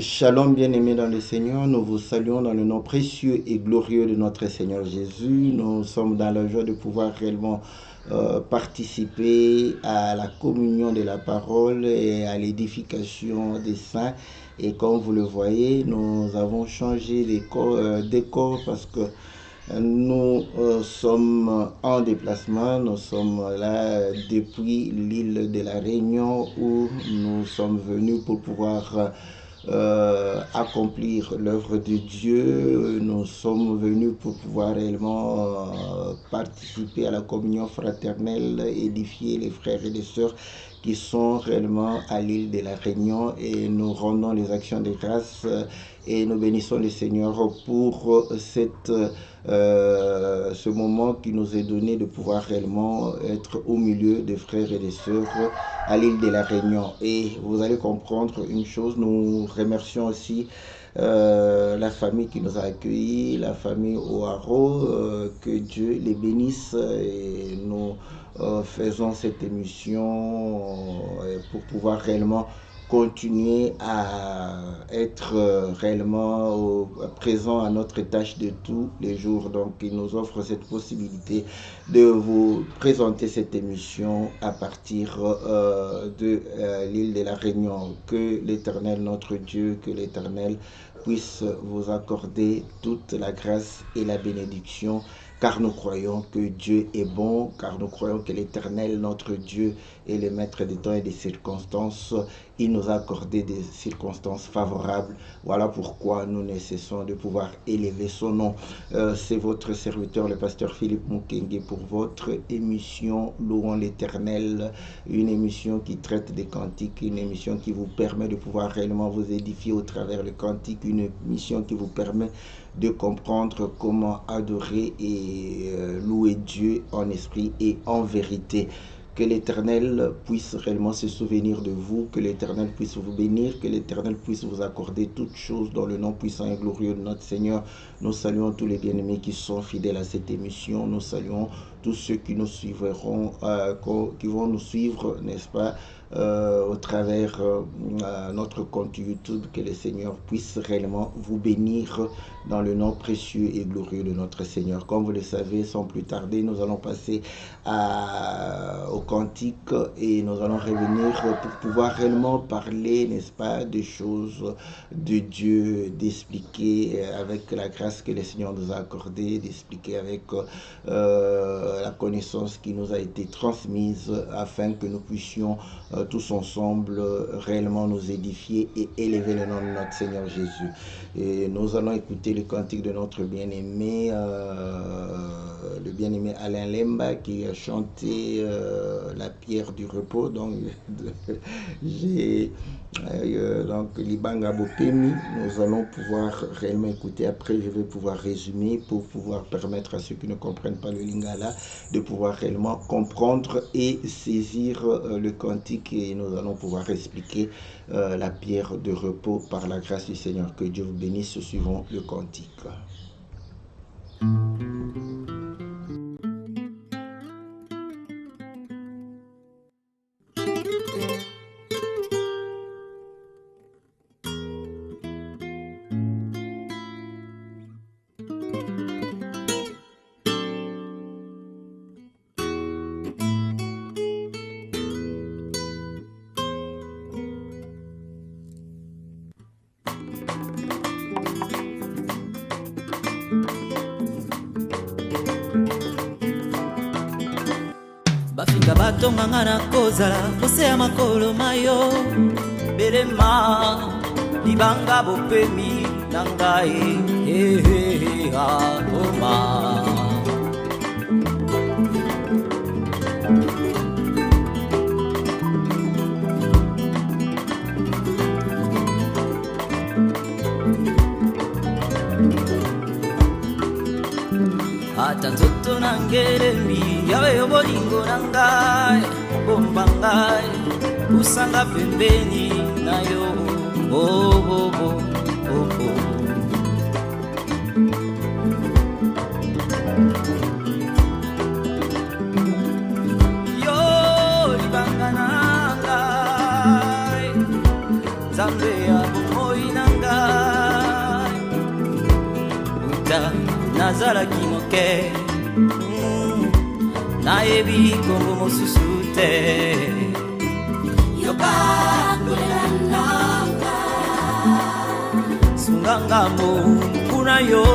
Shalom bien-aimés dans le Seigneur, nous vous saluons dans le nom précieux et glorieux de notre Seigneur Jésus. Nous sommes dans la joie de pouvoir réellement participer à la communion de la parole et à l'édification des saints. Et comme vous le voyez, nous avons changé de décor parce que nous sommes en déplacement. Nous sommes là depuis l'île de la Réunion où nous sommes venus pour pouvoir accomplir l'œuvre de Dieu. Nous sommes venus pour pouvoir réellement participer à la communion fraternelle, édifier les frères et les sœurs qui sont réellement à l'île de la Réunion, et nous rendons les actions de grâce et nous bénissons le Seigneur pour ce moment qui nous est donné de pouvoir réellement être au milieu des frères et des sœurs à l'île de la Réunion. Et vous allez comprendre une chose, nous remercions aussi la famille qui nous a accueillis, la famille Oaro, que Dieu les bénisse, et nous faisons cette émission pour pouvoir réellement continuer à être réellement présent à notre tâche de tous les jours. Donc il nous offre cette possibilité de vous présenter cette émission à partir de l'île de la Réunion. Que l'Éternel notre Dieu, que l'Éternel puisse vous accorder toute la grâce et la bénédiction, car nous croyons que Dieu est bon, car nous croyons que l'Éternel, notre Dieu, est le maître des temps et des circonstances. Il nous a accordé des circonstances favorables. Voilà pourquoi nous ne cessons de pouvoir élever son nom. C'est votre serviteur, le pasteur Philippe Mukenge, pour votre émission Louons l'Éternel, une émission qui traite des cantiques, une émission qui vous permet de pouvoir réellement vous édifier au travers le cantique, une émission qui vous permet de comprendre comment adorer et louer Dieu en esprit et en vérité. Que l'Éternel puisse réellement se souvenir de vous, que l'Éternel puisse vous bénir, que l'Éternel puisse vous accorder toutes choses dans le nom puissant et glorieux de notre Seigneur. Nous saluons tous les bien-aimés qui sont fidèles à cette émission. Nous saluons tous ceux qui nous suivront, qui vont nous suivre, n'est-ce pas, au travers notre compte YouTube. Que le Seigneur puisse réellement vous bénir dans le nom précieux et glorieux de notre Seigneur. Comme vous le savez, sans plus tarder, nous allons passer au cantique et nous allons revenir pour pouvoir réellement parler, n'est-ce pas, des choses de Dieu, d'expliquer avec la grâce que le Seigneur nous a accordée, d'expliquer avec la connaissance qui nous a été transmise, afin que nous puissions tous ensemble réellement nous édifier et élever le nom de notre Seigneur Jésus. Et nous allons écouter le cantique de notre bien-aimé, le bien-aimé Alain Lemba, qui a chanté la pierre du repos. Donc j'ai donc Libanga Bopemi. Nous allons pouvoir réellement écouter. Après je vais pouvoir résumer pour pouvoir permettre à ceux qui ne comprennent pas le lingala de pouvoir réellement comprendre et saisir le cantique, et nous allons pouvoir expliquer la pierre de repos par la grâce du Seigneur. Que Dieu vous bénisse. Suivons le cantique. Bafinga batonga na kozala pose ya makolo mayo belema libanga bopemi na ngai akoma ata nzoto na ngeremi yawe yo bolingo na ngai bomba ngai usanga pembeni na yo yo libanga na ngai Zambe ya bomoi na ngai. Uta nazalaki moke, nayebi kombo mosusu te. Yoka kolela nanga, sunganga mokuna yo,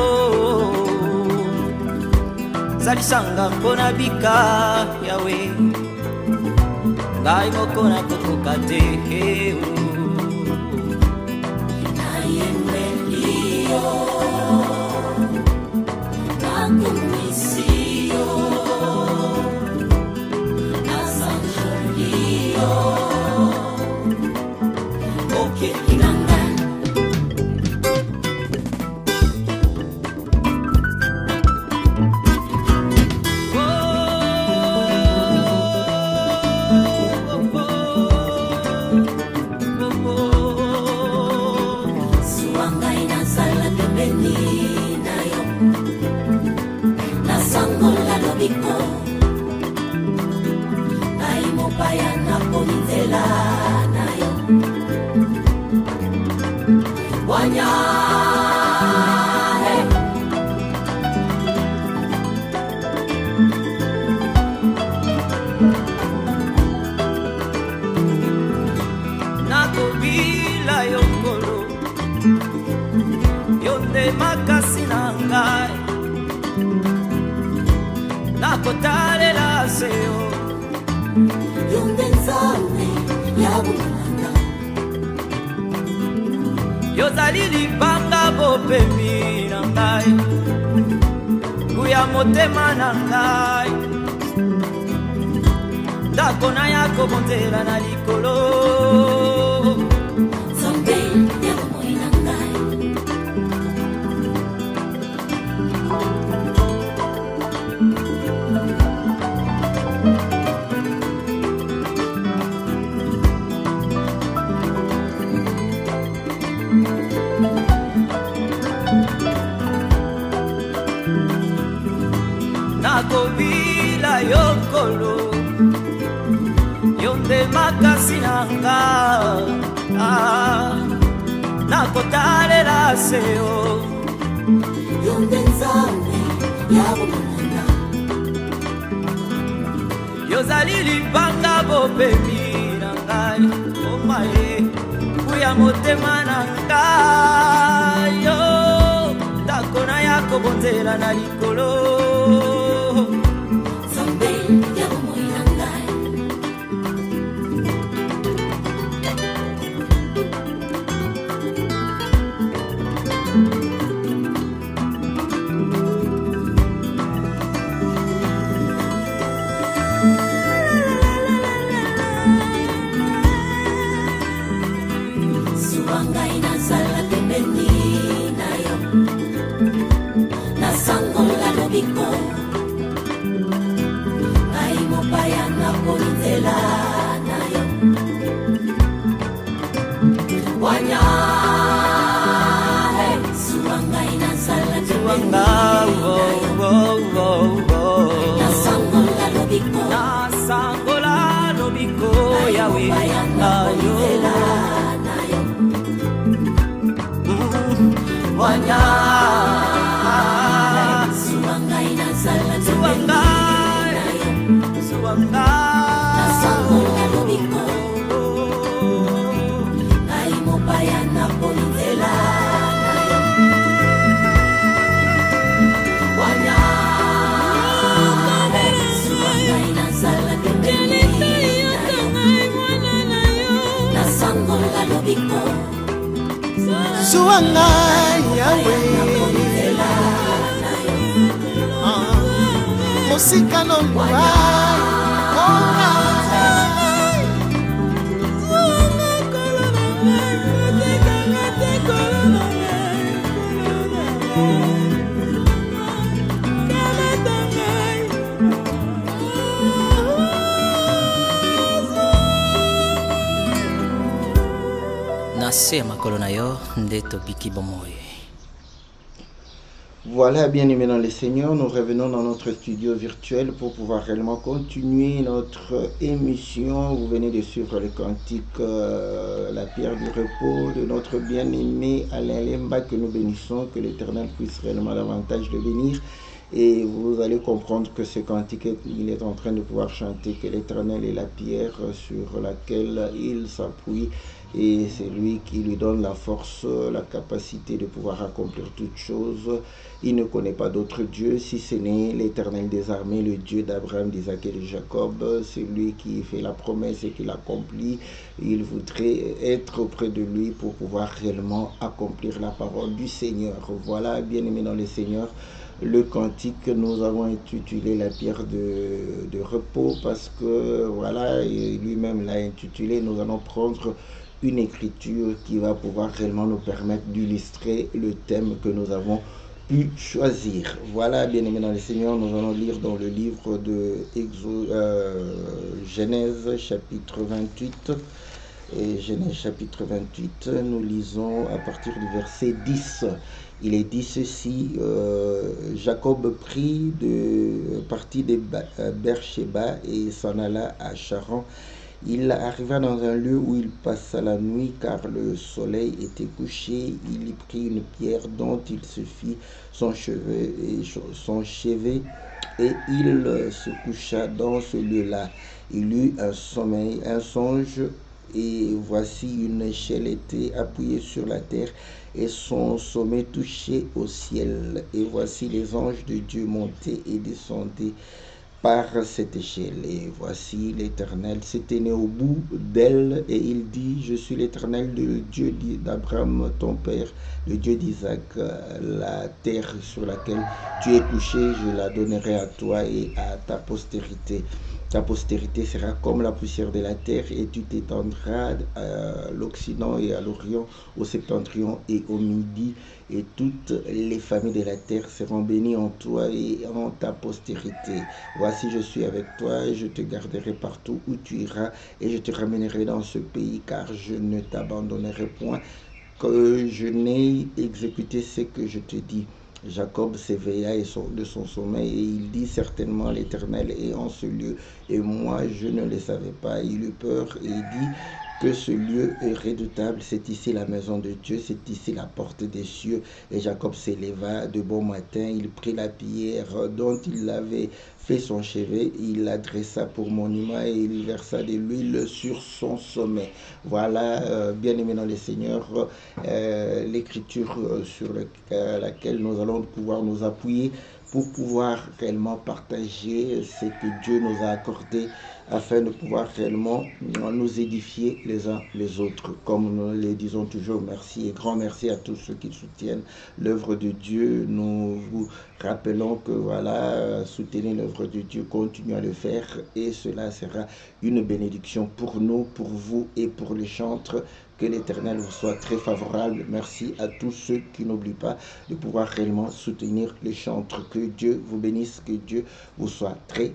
zalisanga mpona bika yawe, ngai moko nakokoka te. Nayembeli yo, nakumisi yo, nasanjoli yo, okeki na ngai. Nakobila yokolo, yonde makasi na ngai, nakotalela seo, yonde nzambe ya bomanga, yozali libanga bopemi na ngai, nguya motema na ngai, ndako na ya kobonzela na likolo. Nzambe ya bomoi na ngai, nakobila yokolo, yonde makasi na ngai, nakotalela seo, yonde nzambe ya bomanga, yozali libanga bopemi na ngai, omaye kuya motema na ngai, yo ndako na ya kobonzela na likolo. Suwangai nazala pembeni na yo, nasangola lobiko, ngai mopaya nakolitela na yo, wanya suwangai nazala pembeni na yo, nasangola lobiko yawe na yo, wanya suwangai nazala suwangai nasangola lobiko, ngai mopaya nakolitela na yo, wanya suwangai nazala pembeni na yo, nasangola lobiko, Suwangai yawe, mosika no luai, nase makolo na yo nde tobiki bomoi. Voilà, bien aimés dans le Seigneur, nous revenons dans notre studio virtuel pour pouvoir réellement continuer notre émission. Vous venez de suivre le cantique La pierre du repos de notre bien-aimé Alain Lemba que nous bénissons, que l'Éternel puisse réellement davantage le bénir. Et vous allez comprendre que ce cantique, il est en train de pouvoir chanter que l'Éternel est la pierre sur laquelle il s'appuie. Et c'est lui qui lui donne la force, la capacité de pouvoir accomplir toutes choses. Il ne connaît pas d'autre Dieu si ce n'est l'Éternel des armées, le Dieu d'Abraham, d'Isaac et de Jacob. C'est lui qui fait la promesse et qui l'accomplit. Il voudrait être auprès de lui pour pouvoir réellement accomplir la parole du Seigneur. Voilà, bien-aimés dans le Seigneur, le cantique que nous avons intitulé la pierre de repos parce que voilà, lui-même l'a intitulé. Nous allons prendre une écriture qui va pouvoir réellement nous permettre d'illustrer le thème que nous avons pu choisir. Voilà, bien-aimés dans le Seigneur, nous allons lire dans le livre de Genèse chapitre 28. Et Genèse chapitre 28, nous lisons à partir du verset 10. Il est dit ceci, Jacob partit de Beersheba et s'en alla à Charan. Il arriva dans un lieu où il passa la nuit car le soleil était couché. Il y prit une pierre dont il se fit son chevet et il se coucha dans ce lieu-là. Il eut un songe, et voici une échelle était appuyée sur la terre et son sommet touchait au ciel. Et voici les anges de Dieu montaient et descendaient par cette échelle. Et voici l'Éternel se tenait au bout d'elle et il dit, je suis l'Éternel, le Dieu d'Abraham ton père, le Dieu d'Isaac. La terre sur laquelle tu es couché, je la donnerai à toi et à ta postérité. Ta postérité sera comme la poussière de la terre et tu t'étendras à l'Occident et à l'Orient, au septentrion et au Midi. Et toutes les familles de la terre seront bénies en toi et en ta postérité. Voici, je suis avec toi et je te garderai partout où tu iras et je te ramènerai dans ce pays car je ne t'abandonnerai point, que je n'ai exécuté ce que je te dis. Jacob s'éveilla de son sommeil et il dit, certainement l'Éternel est en ce lieu et moi je ne le savais pas. Il eut peur et dit que ce lieu est redoutable, c'est ici la maison de Dieu, c'est ici la porte des cieux. Et Jacob s'éleva de bon matin, il prit la pierre dont il avait fait son chevet, il l'adressa pour monument et il versa de l'huile sur son sommet. Voilà, bien-aimés dans le Seigneur, l'écriture sur laquelle nous allons pouvoir nous appuyer pour pouvoir réellement partager ce que Dieu nous a accordé afin de pouvoir réellement nous édifier les uns les autres. Comme nous le disons toujours, merci et grand merci à tous ceux qui soutiennent l'œuvre de Dieu. Nous vous rappelons que voilà, soutenez l'œuvre de Dieu, continuez à le faire et cela sera une bénédiction pour nous, pour vous et pour les chantres. Que l'Éternel vous soit très favorable. Merci à tous ceux qui n'oublient pas de pouvoir réellement soutenir les chantres. Que Dieu vous bénisse, que Dieu vous soit très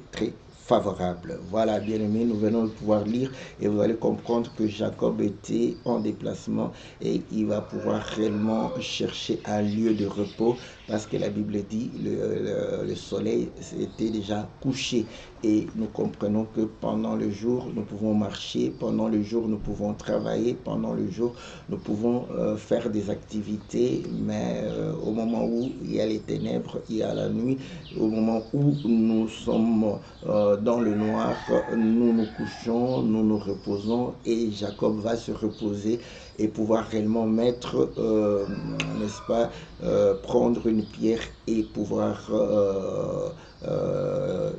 favorable. Voilà, bien aimé, nous venons de pouvoir lire et vous allez comprendre que Jacob était en déplacement et il va pouvoir réellement chercher un lieu de repos parce que la Bible dit le soleil était déjà couché et nous comprenons que pendant le jour nous pouvons marcher, pendant le jour nous pouvons travailler, pendant le jour nous pouvons faire des activités, mais au moment où il y a les ténèbres, il y a la nuit, au moment où nous sommes dans le noir, nous nous couchons, nous nous reposons et Jacob va se reposer et pouvoir réellement mettre, n'est-ce pas, prendre une pierre et pouvoir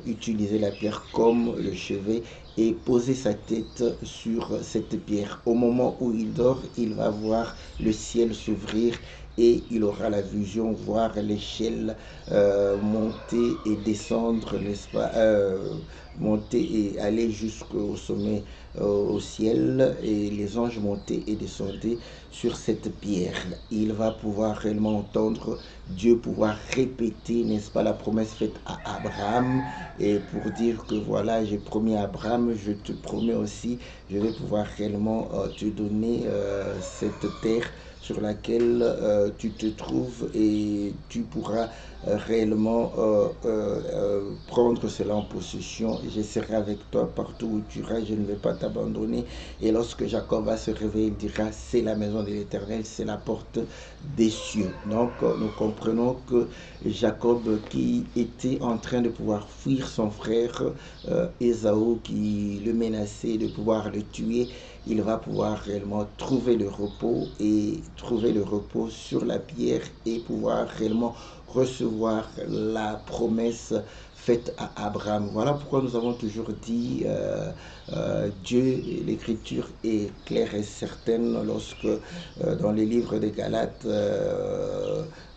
utiliser la pierre comme le chevet et poser sa tête sur cette pierre. Au moment où il dort, il va voir le ciel s'ouvrir et il aura la vision, voir l'échelle monter et descendre, n'est-ce pas, monter et aller jusqu'au sommet, au ciel, et les anges montaient et descendaient sur cette pierre. Il va pouvoir réellement entendre Dieu pouvoir répéter, n'est-ce pas, la promesse faite à Abraham, et pour dire que voilà, j'ai promis à Abraham, je te promets aussi, je vais pouvoir réellement te donner cette terre sur laquelle tu te trouves et tu pourras réellement prendre cela en possession. Je serai avec toi partout où tu iras, je ne vais pas t'abandonner. Et lorsque Jacob va se réveiller, il dira, c'est la maison de l'Éternel, c'est la porte des cieux. Donc nous comprenons que Jacob, qui était en train de pouvoir fuir son frère Ésaü, qui le menaçait de pouvoir le tuer, il va pouvoir réellement trouver le repos sur la pierre et pouvoir réellement recevoir la promesse faite à Abraham. Voilà pourquoi nous avons toujours dit Dieu, l'écriture est claire et certaine lorsque dans les livres des Galates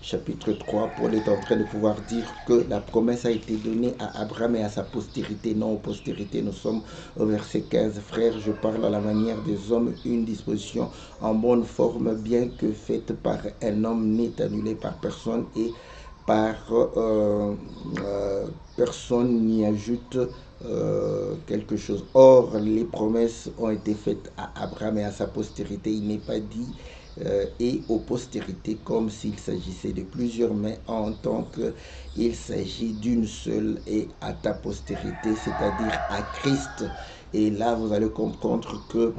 chapitre 3, Paul est en train de pouvoir dire que la promesse a été donnée à Abraham et à sa postérité, non aux postérités. Nous sommes au verset 15. Frères, je parle à la manière des hommes, une disposition en bonne forme, bien que faite par un homme, n'est annulée par personne et par personne n'y ajoute quelque chose. Or, les promesses ont été faites à Abraham et à sa postérité. Il n'est pas dit et aux postérités comme s'il s'agissait de plusieurs, mais en tant qu'il s'agit d'une seule et à ta postérité, c'est-à-dire à Christ. Et là, vous allez comprendre que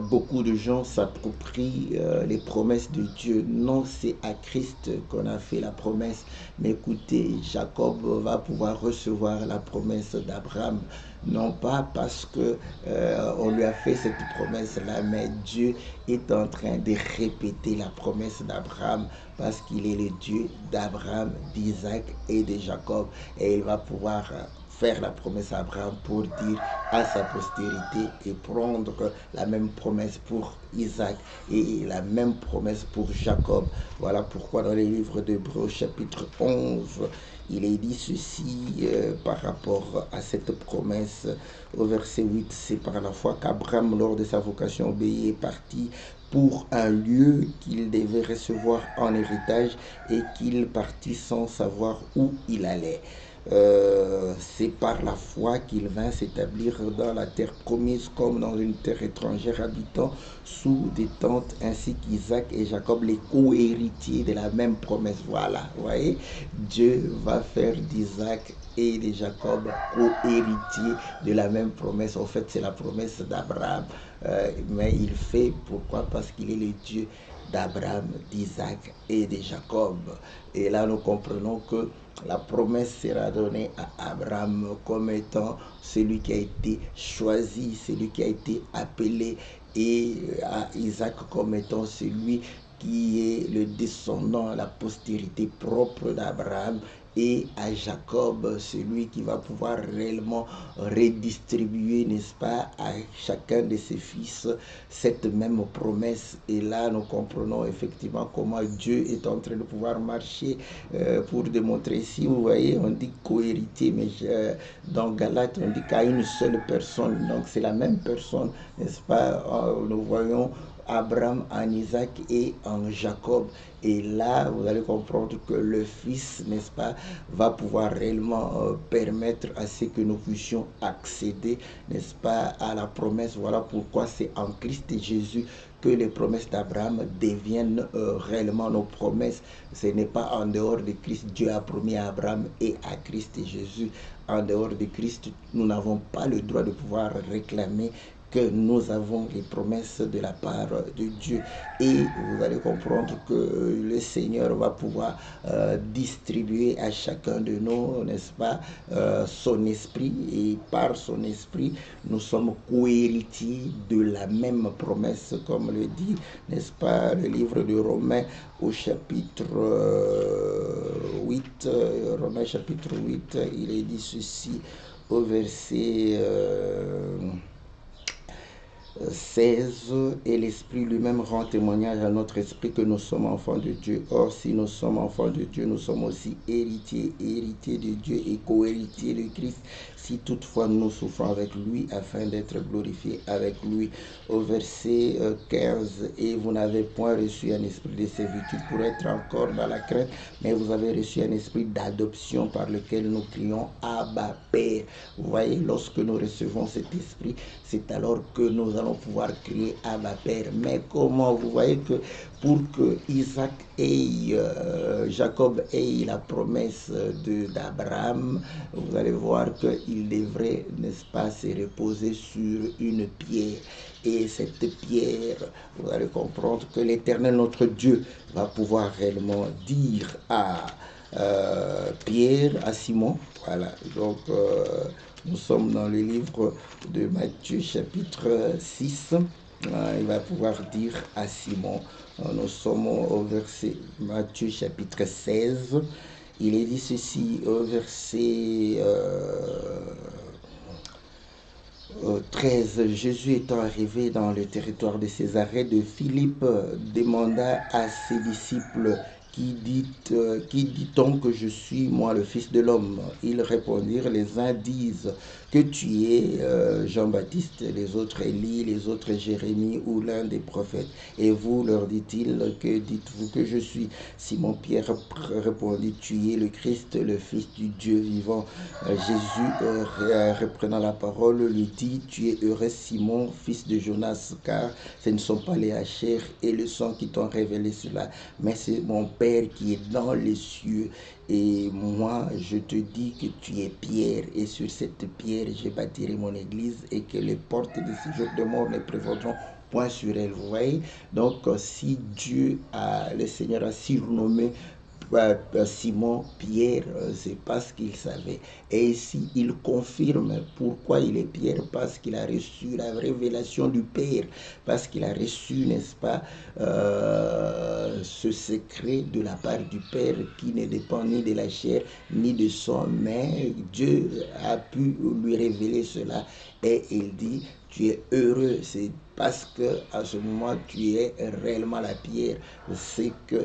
beaucoup de gens s'approprient les promesses de Dieu. Non, c'est à Christ qu'on a fait la promesse. Mais écoutez, Jacob va pouvoir recevoir la promesse d'Abraham. Non pas parce que on lui a fait cette promesse-là, mais Dieu est en train de répéter la promesse d'Abraham parce qu'il est le Dieu d'Abraham, d'Isaac et de Jacob. Et il va pouvoir faire la promesse à Abraham pour dire à sa postérité et prendre la même promesse pour Isaac et la même promesse pour Jacob. Voilà pourquoi dans les livres d'Hébreux chapitre 11, il est dit ceci par rapport à cette promesse au verset 8. C'est par la foi qu'Abraham, lors de sa vocation obéie, est parti pour un lieu qu'il devait recevoir en héritage et qu'il partit sans savoir où il allait. C'est par la foi qu'il vint s'établir dans la terre promise comme dans une terre étrangère, habitant sous des tentes, ainsi qu'Isaac et Jacob, les co-héritiers de la même promesse. Voilà, vous voyez, Dieu va faire d'Isaac et de Jacob co-héritiers de la même promesse. En fait, c'est la promesse d'Abraham, mais il fait, pourquoi? Parce qu'il est le Dieu d'Abraham, d'Isaac et de Jacob. Et là, nous comprenons que la promesse sera donnée à Abraham comme étant celui qui a été choisi, celui qui a été appelé, et à Isaac comme étant celui qui est le descendant, la postérité propre d'Abraham, et à Jacob, celui qui va pouvoir réellement redistribuer, n'est-ce pas, à chacun de ses fils cette même promesse. Et là, nous comprenons effectivement comment Dieu est en train de pouvoir marcher pour démontrer. Ici, vous voyez, on dit co-héritier, mais dans Galates, on dit qu'à une seule personne. Donc, c'est la même personne, n'est-ce pas? Nous voyons Abraham en Isaac et en Jacob. Et là, vous allez comprendre que le Fils, n'est-ce pas, va pouvoir réellement permettre à ce que nous puissions accéder, n'est-ce pas, à la promesse. Voilà pourquoi c'est en Christ Jésus que les promesses d'Abraham deviennent réellement nos promesses. Ce n'est pas en dehors de Christ. Dieu a promis à Abraham et à Christ Jésus. En dehors de Christ, nous n'avons pas le droit de pouvoir réclamer que nous avons les promesses de la part de Dieu. Et vous allez comprendre que le Seigneur va pouvoir distribuer à chacun de nous, n'est-ce pas, son esprit, et par son esprit, nous sommes co-héritiers de la même promesse, comme le dit, n'est-ce pas, le livre de Romains au chapitre 8, Romains chapitre 8, il est dit ceci au verset 16, et l'Esprit lui-même rend témoignage à notre esprit que nous sommes enfants de Dieu. Or, si nous sommes enfants de Dieu, nous sommes aussi héritiers de Dieu et co-héritiers de Christ, si toutefois nous souffrons avec lui afin d'être glorifiés avec lui. Au verset 15, et vous n'avez point reçu un esprit de servitude pour être encore dans la crainte, mais vous avez reçu un esprit d'adoption par lequel nous crions Abba Père. Vous voyez, lorsque nous recevons cet esprit, c'est alors que nous allons pouvoir crier Abba Père. Mais comment? Vous voyez que pour que Isaac ait, Jacob ait la promesse d'Abraham, vous allez voir qu'il devrait, n'est-ce pas, se reposer sur une pierre. Et cette pierre, vous allez comprendre que l'Éternel, notre Dieu, va pouvoir réellement dire à Pierre, à Simon, voilà, donc nous sommes dans le livre de Matthieu chapitre 6, il va pouvoir dire à Simon, nous sommes au verset Matthieu chapitre 16, il est dit ceci au verset 13, Jésus étant arrivé dans le territoire de Césarée de Philippe, demanda à ses disciples, qui dit-on que je suis, moi, le Fils de l'homme? Ils répondirent, les uns disent que tu es Jean-Baptiste, les autres Élie, les autres Jérémie ou l'un des prophètes. Et vous, leur dit-il, que dites-vous que je suis? Simon-Pierre répondit, tu es le Christ, le Fils du Dieu vivant. Jésus, reprenant la parole, lui dit, tu es heureux Simon, fils de Jonas, car ce ne sont pas les chair et le sang qui t'ont révélé cela, mais c'est mon Père qui est dans les cieux. Et moi, je te dis que tu es Pierre, et sur cette pierre, je bâtirai mon église, et que les portes de ce jour de mort ne prévaudront point sur elle. Vous voyez? Donc, si Dieu, le Seigneur a surnommé Simon Pierre, c'est parce qu'il savait. Et ici, il confirme pourquoi il est Pierre, parce qu'il a reçu la révélation du Père, parce qu'il a reçu, n'est-ce pas, ce secret de la part du Père qui ne dépend ni de la chair ni de sang, mais Dieu a pu lui révéler cela. Et il dit, tu es heureux, c'est parce que à ce moment tu es réellement la pierre. C'est que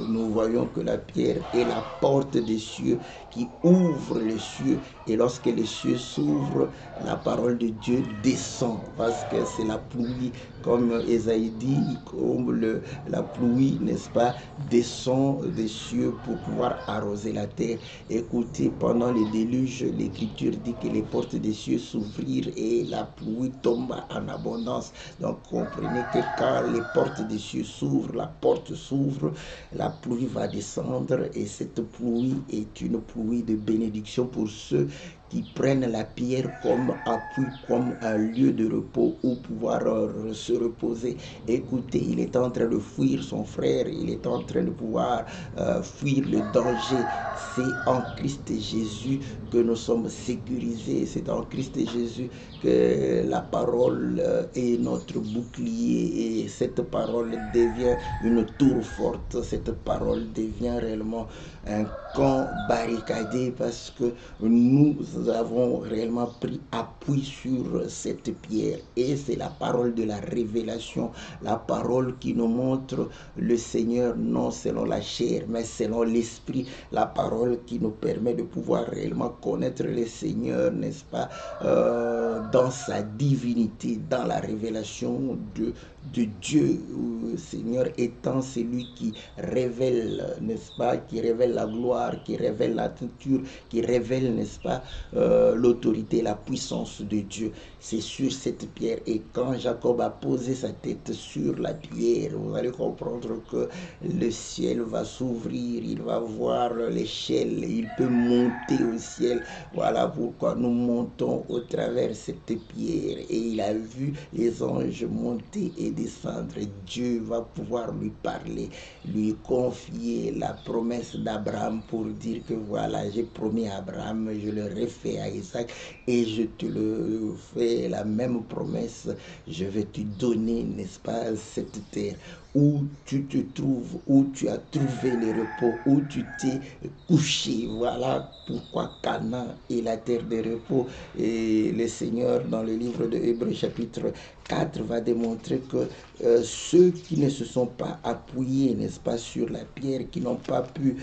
nous voyons que la pierre est la porte des cieux qui ouvre les cieux, et lorsque les cieux s'ouvrent, la parole de Dieu descend, parce que c'est la pluie, comme Ésaïe dit, comme la pluie, n'est-ce pas, descend des cieux pour pouvoir arroser la terre. Écoutez, pendant le déluge, l'Écriture dit que les portes des cieux s'ouvrirent et la pluie tomba en abondance. Donc comprenez que quand les portes des cieux s'ouvrent, la porte s'ouvre, la pluie va descendre, et cette pluie est une pluie de bénédiction pour ceux qui prennent la pierre comme appui, comme un lieu de repos où pouvoir se reposer. Écoutez, il est en train de fuir son frère, il est en train de pouvoir fuir le danger. C'est en Christ Jésus que nous sommes sécurisés, c'est en Christ Jésus que la parole est notre bouclier, et cette parole devient une tour forte, cette parole devient réellement un camp barricadé, parce que nous avons réellement pris appui sur cette pierre, et c'est la parole de la révélation, la parole qui nous montre le Seigneur non selon la chair mais selon l'esprit, la parole qui nous permet de pouvoir réellement connaître le Seigneur, n'est-ce pas, dans sa divinité, dans la révélation de Dieu, le Seigneur étant celui qui révèle, n'est-ce pas, qui révèle la gloire, qui révèle la nature, qui révèle, n'est-ce pas, l'autorité, la puissance de Dieu. C'est sur cette pierre, et quand Jacob a posé sa tête sur la pierre, vous allez comprendre que le ciel va s'ouvrir, il va voir l'échelle, il peut monter au ciel. Voilà pourquoi nous montons au travers cette pierre, et il a vu les anges monter et descendre. Dieu va pouvoir lui parler, lui confier la promesse d'Abraham pour dire que voilà, j'ai promis à Abraham, je le refais à Isaac, et je te le fais la même promesse, je vais te donner, n'est-ce pas, cette terre où tu te trouves, où tu as trouvé le repos, où tu t'es couché. Voilà pourquoi Canaan est la terre de repos. Et le Seigneur, dans le livre de Hébreux chapitre 4, va démontrer que ceux qui ne se sont pas appuyés, n'est-ce pas, sur la pierre, qui n'ont pas pu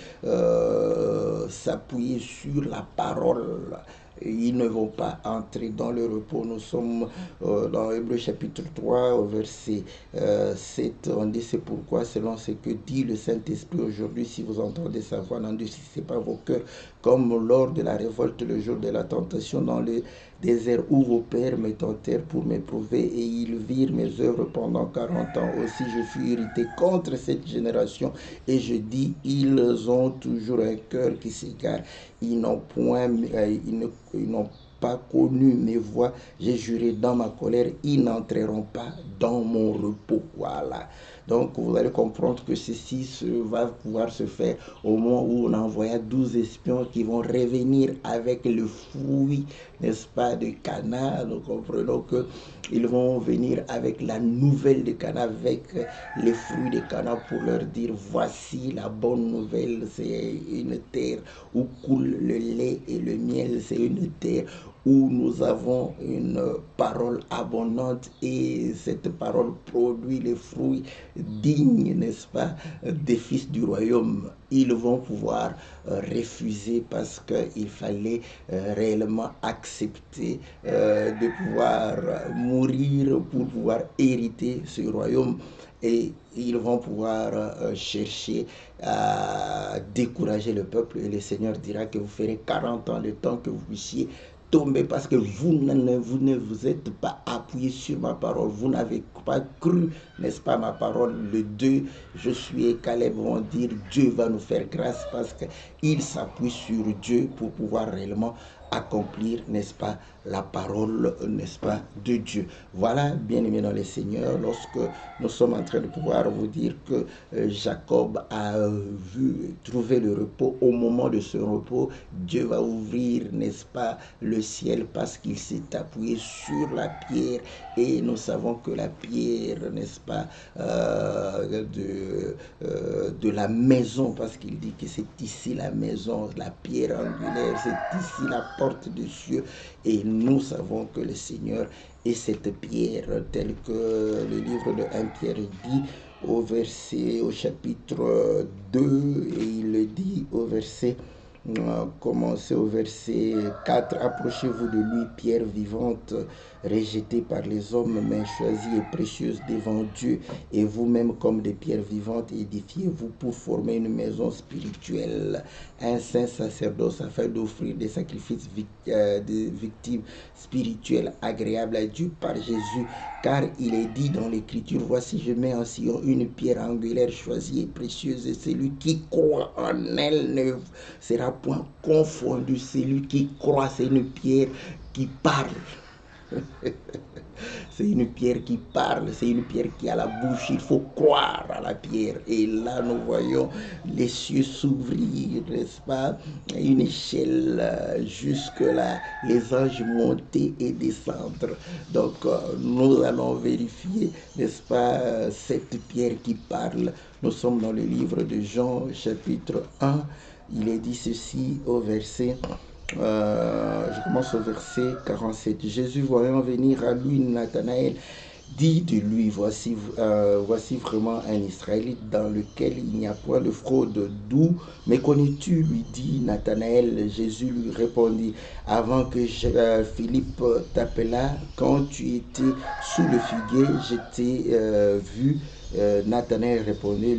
s'appuyer sur la parole, ils ne vont pas entrer dans le repos. Nous sommes dans Hébreux chapitre 3 au verset 7. On dit c'est pourquoi, selon ce que dit le Saint-Esprit aujourd'hui, si vous entendez sa voix, n'endurcissez pas vos cœurs comme lors de la révolte le jour de la tentation dans le désert où vos pères me tentèrent pour m'éprouver et ils virent mes œuvres pendant 40 ans. Aussi je fus irrité contre cette génération et je dis, ils ont toujours un cœur qui s'égare. Ils n'ont pas connu mes voies. J'ai juré dans ma colère, ils n'entreront pas dans mon repos. Voilà. Donc vous allez comprendre que ceci va pouvoir se faire au moment où on envoya 12 espions qui vont revenir avec le fruit, n'est-ce pas, de Cana. Nous comprenons que ils vont venir avec la nouvelle de Cana, avec les fruits de Cana pour leur dire voici la bonne nouvelle. C'est une terre où coule le lait et le miel. C'est une terre où nous avons une parole abondante et cette parole produit les fruits dignes, n'est-ce pas, des fils du royaume. Ils vont pouvoir refuser parce qu'il fallait réellement accepter de pouvoir mourir pour pouvoir hériter ce royaume. Et ils vont pouvoir chercher à décourager le peuple. Et le Seigneur dira que vous ferez 40 ans le temps que vous puissiez tomber parce que vous ne vous êtes pas appuyé sur ma parole. Vous n'avez pas cru, n'est-ce pas, ma parole. Le 2, je suis et Caleb vont dire Dieu va nous faire grâce parce qu'il s'appuie sur Dieu pour pouvoir réellement accomplir, n'est-ce pas, la parole, n'est-ce pas, de Dieu. Voilà, bien aimé dans le Seigneur, lorsque nous sommes en train de pouvoir vous dire que Jacob a trouvé le repos, au moment de ce repos, Dieu va ouvrir, n'est-ce pas, le ciel parce qu'il s'est appuyé sur la pierre et nous savons que la pierre, n'est-ce pas, de la maison, parce qu'il dit que c'est ici la maison, la pierre angulaire, c'est ici la porte des cieux et nous savons que le Seigneur est cette pierre telle que le livre de 1 Pierre dit au chapitre 2 et il le dit au verset commencez au verset 4. Approchez-vous de lui, pierre vivante, rejetée par les hommes, mais choisie et précieuse devant Dieu, et vous-même comme des pierres vivantes, édifiez-vous pour former une maison spirituelle, un saint sacerdoce, afin d'offrir des sacrifices de victimes spirituelles agréables à Dieu par Jésus, car il est dit dans l'Écriture, voici je mets en Sion une pierre angulaire choisie et précieuse, et celui qui croit en elle ne sera point confondu. Celui qui croit, c'est une pierre qui parle. C'est une pierre qui parle, c'est une pierre qui a la bouche. Il faut croire à la pierre. Et là, nous voyons les cieux s'ouvrir, n'est-ce pas? Une échelle jusque-là, les anges monter et descendre. Donc, nous allons vérifier, n'est-ce pas, cette pierre qui parle. Nous sommes dans le livre de Jean, chapitre 1. Il est dit ceci au verset, je commence au verset 47. Jésus, voyant venir à lui Nathanaël, dit de lui, voici vraiment un Israélite dans lequel il n'y a point de fraude. D'où me connais-tu, lui dit Nathanaël. Jésus lui répondit, avant que Philippe t'appelât, quand tu étais sous le figuier, je t'ai vu. Nathanaël répondit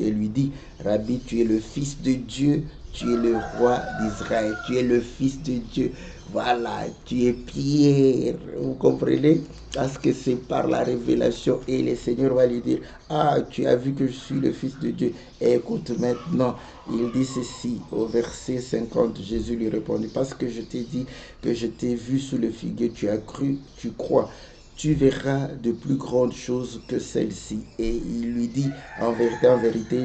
et lui dit, Rabbi, tu es le fils de Dieu, tu es le roi d'Israël, tu es le fils de Dieu. Voilà, tu es Pierre, vous comprenez? Parce que c'est par la révélation et le Seigneur va lui dire, ah, tu as vu que je suis le fils de Dieu. Et écoute maintenant, il dit ceci au verset 50, Jésus lui répondit, parce que je t'ai dit que je t'ai vu sous le figuier, tu as cru, tu crois. Tu verras de plus grandes choses que celles-ci. Et il lui dit, en vérité,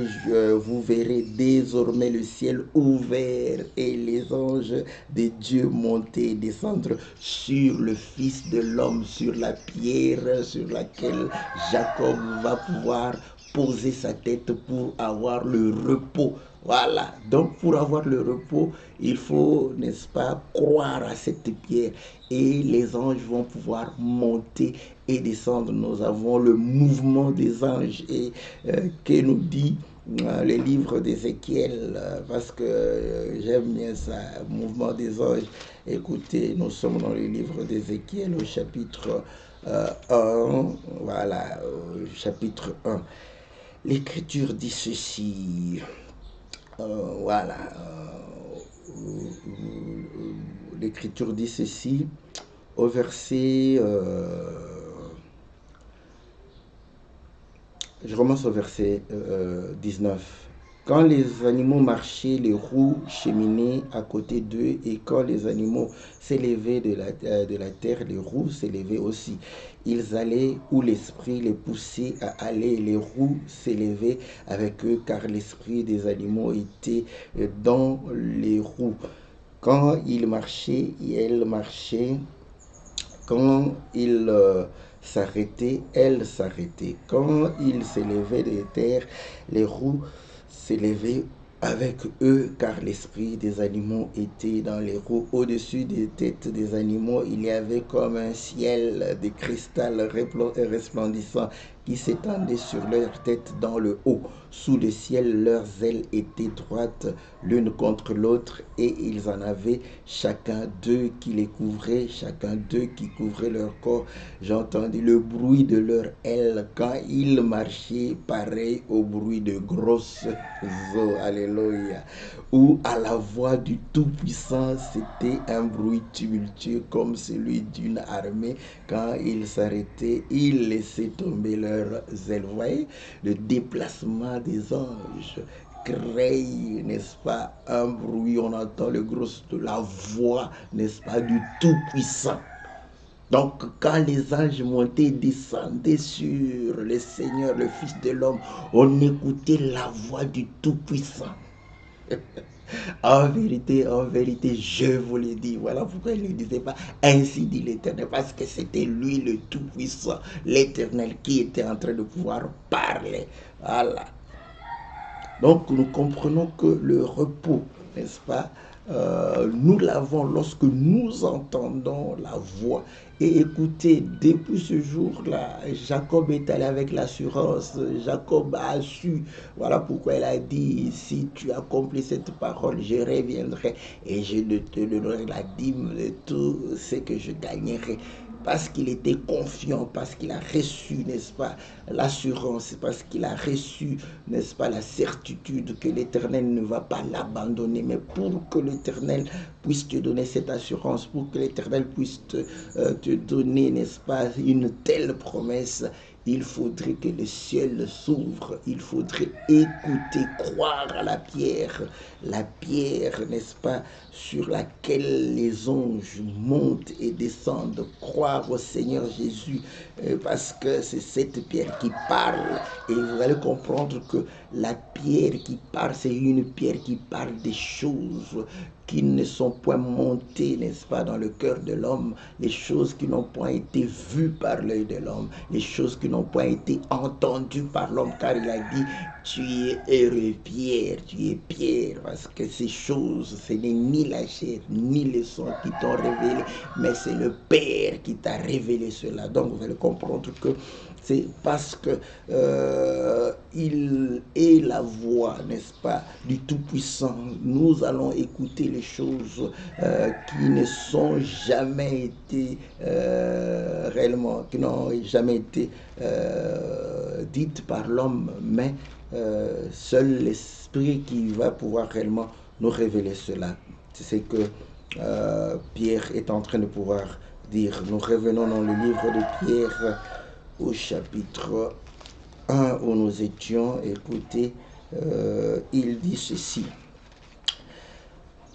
vous verrez désormais le ciel ouvert et les anges de Dieu monter et descendre sur le Fils de l'homme, sur la pierre sur laquelle Jacob va pouvoir poser sa tête pour avoir le repos. Voilà, donc pour avoir le repos, il faut, n'est-ce pas, croire à cette pierre et les anges vont pouvoir monter et descendre. Nous avons le mouvement des anges et que nous dit les livres d'Ézéchiel, parce que j'aime bien ça, mouvement des anges. Écoutez, nous sommes dans le livre d'Ézéchiel au chapitre 1, voilà, chapitre 1. L'Écriture dit ceci, voilà, l'Écriture dit ceci, au verset... je commence au verset 19. Quand les animaux marchaient, les roues cheminaient à côté d'eux, et quand les animaux s'élevaient de la terre, les roues s'élevaient aussi. Ils allaient où l'esprit les poussait à aller, les roues s'élevaient avec eux, car l'esprit des animaux était dans les roues. Quand ils marchaient, elles marchaient. Quand ils s'arrêtaient, elles s'arrêtaient. Quand ils s'élevaient des terres, les roues s'élevaient avec eux, car l'esprit des animaux était dans les roues. Au-dessus des têtes des animaux, il y avait comme un ciel de cristal resplendissant qui s'étendait sur leur tête dans le haut. Sous le ciel, leurs ailes étaient droites l'une contre l'autre, et ils en avaient chacun d'eux qui les couvrait, chacun d'eux qui couvrait leur corps. J'entendis le bruit de leurs ailes quand ils marchaient, pareil au bruit de grosses eaux. Alléluia. Ou à la voix du Tout-Puissant, c'était un bruit tumultueux comme celui d'une armée. Quand ils s'arrêtaient, ils laissaient tomber leurs ailes. Vous voyez, le déplacement des anges crée, n'est-ce pas, un bruit. On entend le gros de la voix, n'est-ce pas, du Tout-Puissant. Donc, quand les anges montaient, descendaient sur le Seigneur, le Fils de l'homme, on écoutait la voix du Tout-Puissant. En vérité, je vous le dis. Voilà pourquoi il ne disait pas ainsi dit l'Éternel, parce que c'était lui le Tout-Puissant, l'Éternel, qui était en train de pouvoir parler. Voilà. Donc, nous comprenons que le repos, n'est-ce pas, nous l'avons lorsque nous entendons la voix. Et écoutez, depuis ce jour-là, Jacob est allé avec l'assurance. Jacob a su. Voilà pourquoi il a dit, si tu accomplis cette parole, je reviendrai et je te donnerai la dîme de tout ce que je gagnerai. Parce qu'il était confiant, parce qu'il a reçu, n'est-ce pas, l'assurance, parce qu'il a reçu, n'est-ce pas, la certitude que l'Éternel ne va pas l'abandonner. Mais pour que l'Éternel puisse te donner cette assurance, pour que l'Éternel puisse te donner, n'est-ce pas, une telle promesse, il faudrait que le ciel s'ouvre, il faudrait écouter, croire à la pierre, n'est-ce pas, sur laquelle les anges montent et descendent, croire au Seigneur Jésus, parce que c'est cette pierre qui parle, et vous allez comprendre que la pierre qui parle, c'est une pierre qui parle des choses qui ne sont point montées, n'est-ce pas, dans le cœur de l'homme, les choses qui n'ont point été vues par l'œil de l'homme, les choses qui n'ont point été entendues par l'homme, car il a dit, tu es heureux Pierre, parce que ces choses, ce n'est ni la chair, ni le sang qui t'ont révélé, mais c'est le Père qui t'a révélé cela. Donc vous allez comprendre que c'est parce que il est la voix, n'est-ce pas, du Tout-Puissant. Nous allons écouter les choses qui ne sont jamais été réellement, qui n'ont jamais été dites par l'homme, mais seul l'Esprit qui va pouvoir réellement nous révéler cela. C'est ce que Pierre est en train de pouvoir dire. Nous revenons dans le livre de Pierre au chapitre 1 où nous étions. Écoutez, il dit ceci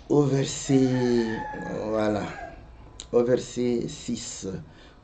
au verset, voilà, au verset 6.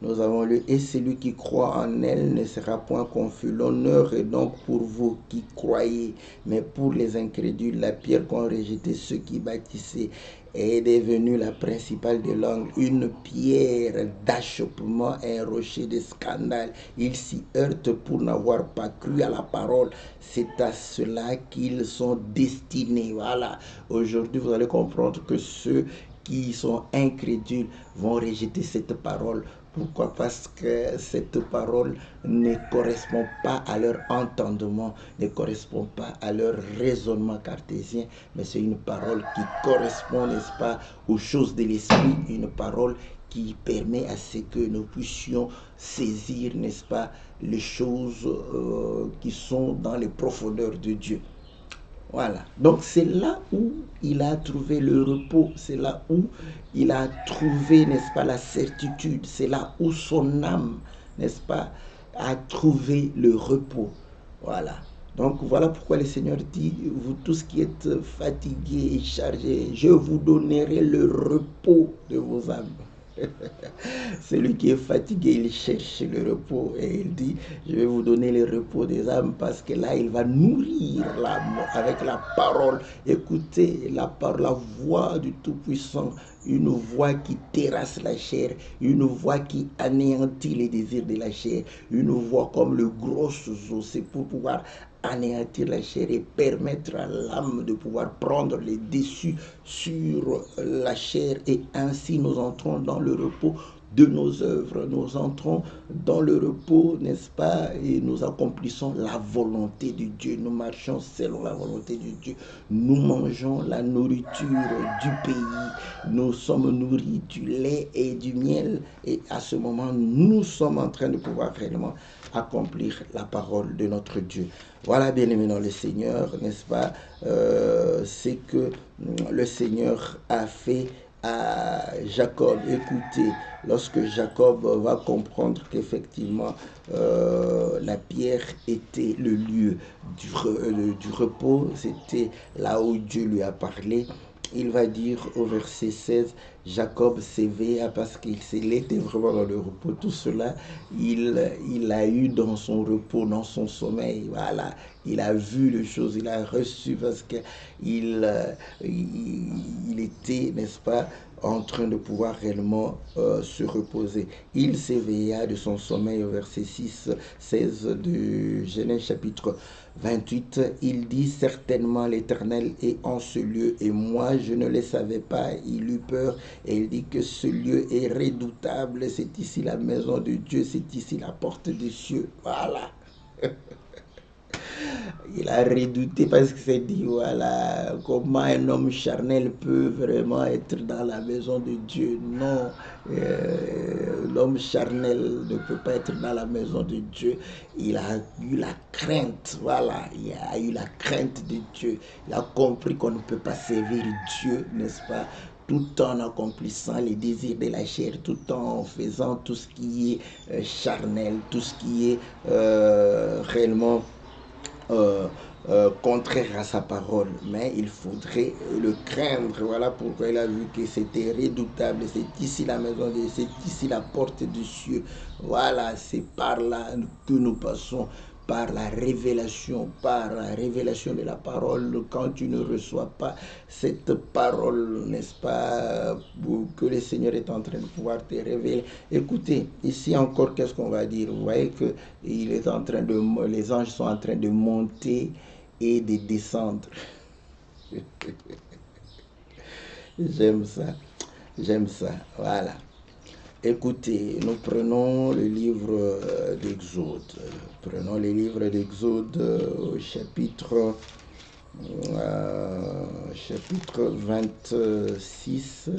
Nous avons lu, et celui qui croit en elle ne sera point confus. L'honneur est donc pour vous qui croyez, mais pour les incrédules, la pierre qu'ont rejeté ceux qui bâtissaient est devenue la principale de l'angle, une pierre d'achoppement, un rocher de scandale. Ils s'y heurtent pour n'avoir pas cru à la parole. C'est à cela qu'ils sont destinés. Voilà. Aujourd'hui, vous allez comprendre que ceux qui sont incrédules vont rejeter cette parole Pourquoi? Parce que cette parole ne correspond pas à leur entendement, ne correspond pas à leur raisonnement cartésien, mais c'est une parole qui correspond, n'est-ce pas, aux choses de l'esprit, une parole qui permet à ce que nous puissions saisir, n'est-ce pas, les choses qui sont dans les profondeurs de Dieu. Voilà. Donc c'est là où il a trouvé le repos, c'est là où il a trouvé, n'est-ce pas, la certitude, c'est là où son âme, n'est-ce pas, a trouvé le repos. Voilà. Donc voilà pourquoi le Seigneur dit, vous tous qui êtes fatigués et chargés, je vous donnerai le repos de vos âmes. Celui qui est fatigué, il cherche le repos et il dit, je vais vous donner le repos des âmes parce que là, il va nourrir l'âme avec la parole. Écoutez la parole, la voix du Tout-Puissant, une voix qui terrasse la chair, une voix qui anéantit les désirs de la chair, une voix comme le gros sous-eau, c'est pour pouvoir anéantir la chair et permettre à l'âme de pouvoir prendre les dessus sur la chair, et ainsi nous entrons dans le repos de nos œuvres, nous entrons dans le repos, n'est-ce pas, et nous accomplissons la volonté de Dieu, nous marchons selon la volonté de Dieu, nous mangeons la nourriture du pays, nous sommes nourris du lait et du miel, et à ce moment, nous sommes en train de pouvoir réellement accomplir la parole de notre Dieu. Voilà, bien-aimés dans le Seigneur, n'est-ce pas, c'est que le Seigneur a fait à Jacob. Écoutez, lorsque Jacob va comprendre qu'effectivement la pierre était le lieu du repos, c'était là où Dieu lui a parlé, il va dire au verset 16, Jacob s'éveilla parce qu'il était vraiment dans le repos. Tout cela, il a eu dans son repos, dans son sommeil. Voilà, il a vu les choses, il a reçu parce qu'il il était, n'est-ce pas, en train de pouvoir réellement se reposer. Il s'éveilla de son sommeil au verset 16 de Genèse chapitre 28. Il dit, certainement l'Éternel est en ce lieu et moi je ne le savais pas. Il eut peur et il dit que ce lieu est redoutable. C'est ici la maison de Dieu, c'est ici la porte des cieux. Voilà. Il a redouté parce qu'il s'est dit, voilà, comment un homme charnel peut vraiment être dans la maison de Dieu. Non, l'homme charnel ne peut pas être dans la maison de Dieu. Il a eu la crainte, voilà, il a eu la crainte de Dieu. Il a compris qu'on ne peut pas servir Dieu, n'est-ce pas, tout en accomplissant les désirs de la chair, tout en faisant tout ce qui est charnel, tout ce qui est réellement contraire à sa parole, mais il faudrait le craindre. Voilà pourquoi il a vu que c'était redoutable. C'est ici la maison de Dieu, c'est ici la porte du cieux. Voilà, c'est par là que nous passons, par la révélation de la parole. Quand tu ne reçois pas cette parole, n'est-ce pas, que le Seigneur est en train de pouvoir te révéler. Écoutez, ici encore, qu'est-ce qu'on va dire? Vous voyez que les anges sont en train de monter et de descendre. J'aime ça, voilà. Écoutez, nous prenons le livre d'Exode. Prenons le livre d'Exode au chapitre 26.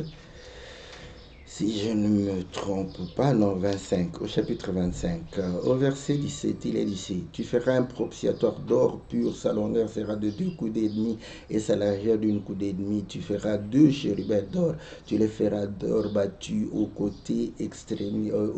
Si je ne me trompe pas, non, 25, au chapitre 25, au verset 17, il est ici, tu feras un propitiatoire d'or pur, sa longueur sera de 2 coudées et demi et sa largeur d'une coudée et demi. Tu feras 2 chérubins d'or, tu les feras d'or battu aux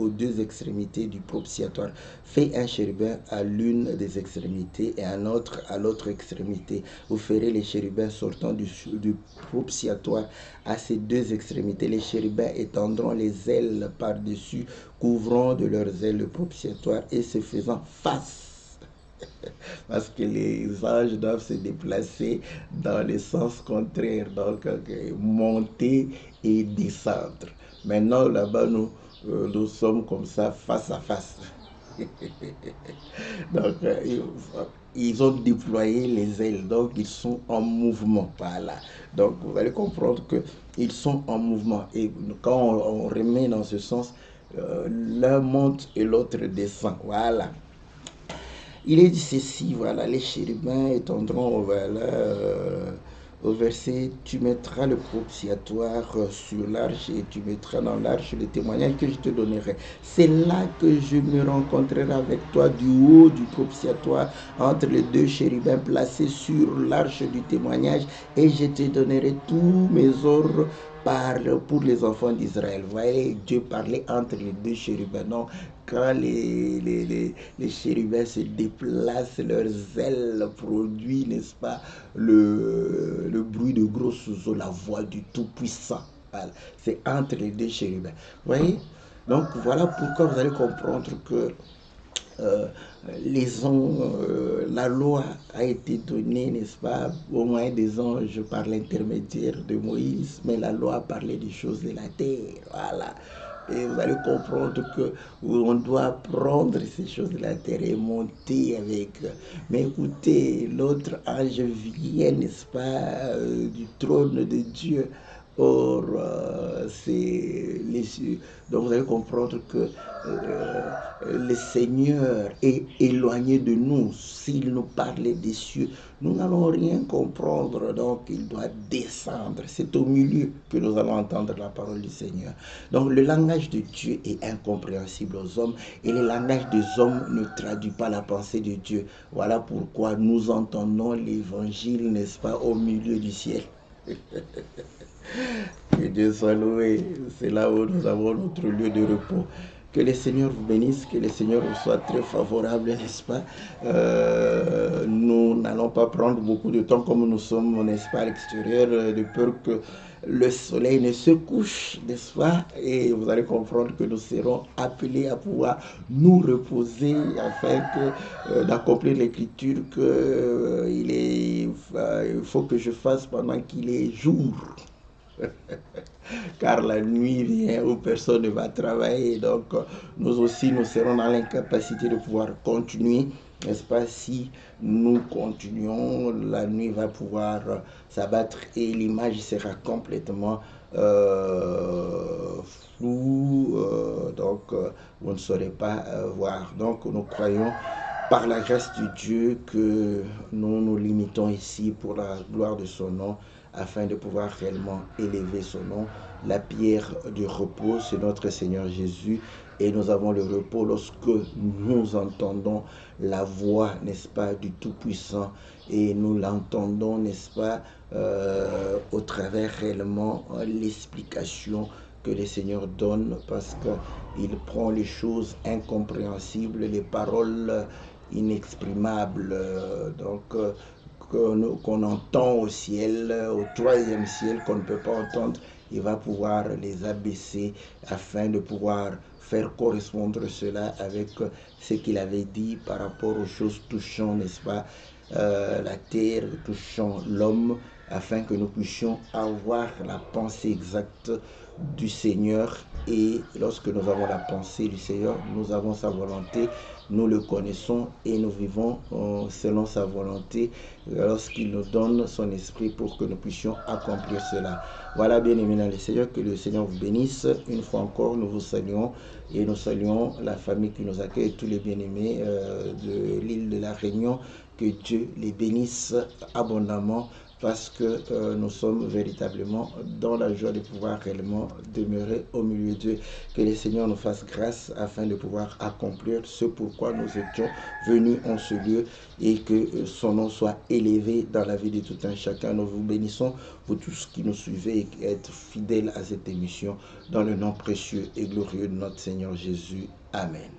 deux extrémités du propitiatoire. Fais un chérubin à l'une des extrémités et un autre à l'autre extrémité. Vous ferez les chérubins sortant du propitiatoire à ces deux extrémités. Les chérubins étendront les ailes par-dessus, couvrant de leurs ailes le propitiatoire et se faisant face. Parce que les anges doivent se déplacer dans le sens contraire, donc monter et descendre. Maintenant, là-bas, nous sommes comme ça, face à face. Donc, ils ont déployé les ailes, donc ils sont en mouvement. Voilà. Donc, vous allez comprendre qu'ils sont en mouvement. Et quand on remet dans ce sens, l'un monte et l'autre descend. Voilà. Il est dit ceci, voilà, les chérubins étendront, voilà, au verset, tu mettras le propitiatoire sur l'arche et tu mettras dans l'arche le témoignage que je te donnerai. C'est là que je me rencontrerai avec toi du haut du propitiatoire entre les deux chérubins placés sur l'arche du témoignage et je te donnerai tous mes ordres pour les enfants d'Israël. Vous voyez, Dieu parlait entre les deux chérubins. Donc, quand les chérubins se déplacent, leurs ailes produisent, n'est-ce pas, le bruit de grosses eaux, la voix du Tout-Puissant. Voilà. C'est entre les deux chérubins. Vous voyez? Donc, voilà pourquoi vous allez comprendre que la loi a été donnée, n'est-ce pas, au moins des anges par l'intermédiaire de Moïse, mais la loi parlait des choses de la terre. Voilà. Et vous allez comprendre que on doit prendre ces choses de la terre et monter avec. Mais écoutez, l'autre ange vient, n'est-ce pas, du trône de Dieu. Or, donc vous allez comprendre que le Seigneur est éloigné de nous. S'il nous parlait des cieux, nous n'allons rien comprendre. Donc, il doit descendre. C'est au milieu que nous allons entendre la parole du Seigneur. Donc, le langage de Dieu est incompréhensible aux hommes et le langage des hommes ne traduit pas la pensée de Dieu. Voilà pourquoi nous entendons l'évangile, n'est-ce pas, au milieu du ciel. Que Dieu soit loué. C'est là où nous avons notre lieu de repos. Que le Seigneur vous bénisse, que le Seigneur vous soit très favorable, n'est-ce pas? Nous n'allons pas prendre beaucoup de temps comme nous sommes, n'est-ce pas, à l'extérieur, de peur que le soleil ne se couche, n'est-ce pas? Et vous allez comprendre que nous serons appelés à pouvoir nous reposer afin d'accomplir l'écriture il faut que je fasse pendant qu'il est jour. Car la nuit vient où personne ne va travailler. Donc, nous aussi, nous serons dans l'incapacité de pouvoir continuer. N'est-ce pas? Si nous continuons, la nuit va pouvoir s'abattre et l'image sera complètement floue. Donc, vous ne saurez pas voir. Donc, nous croyons par la grâce de Dieu que nous nous limitons ici pour la gloire de son nom, afin de pouvoir réellement élever son nom. La pierre du repos, c'est notre Seigneur Jésus. Et nous avons le repos lorsque nous entendons la voix, n'est-ce pas, du Tout-Puissant. Et nous l'entendons, n'est-ce pas, au travers réellement l'explication que le Seigneur donne, parce qu'il prend les choses incompréhensibles, les paroles inexprimables, qu'on entend au ciel, au troisième ciel, qu'on ne peut pas entendre, il va pouvoir les abaisser afin de pouvoir faire correspondre cela avec ce qu'il avait dit par rapport aux choses touchant, n'est-ce pas, la terre, touchant l'homme, afin que nous puissions avoir la pensée exacte du Seigneur. Et lorsque nous avons la pensée du Seigneur, nous avons sa volonté, nous le connaissons et nous vivons selon sa volonté lorsqu'il nous donne son esprit pour que nous puissions accomplir cela. Voilà, bien aimés dans le Seigneur, que le Seigneur vous bénisse. Une fois encore, nous vous saluons et nous saluons la famille qui nous accueille, tous les bien-aimés de l'île de la Réunion. Que Dieu les bénisse abondamment, parce que nous sommes véritablement dans la joie de pouvoir réellement demeurer au milieu d'eux. Que le Seigneur nous fasse grâce afin de pouvoir accomplir ce pourquoi nous étions venus en ce lieu, et que son nom soit élevé dans la vie de tout un chacun. Nous vous bénissons, vous tous qui nous suivez, et êtes fidèles à cette émission, dans le nom précieux et glorieux de notre Seigneur Jésus. Amen.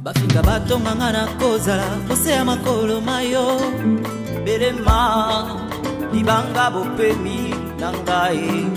bafinga batonganga na kozala koseya makolo mayo belema libanga bopemi na ngai.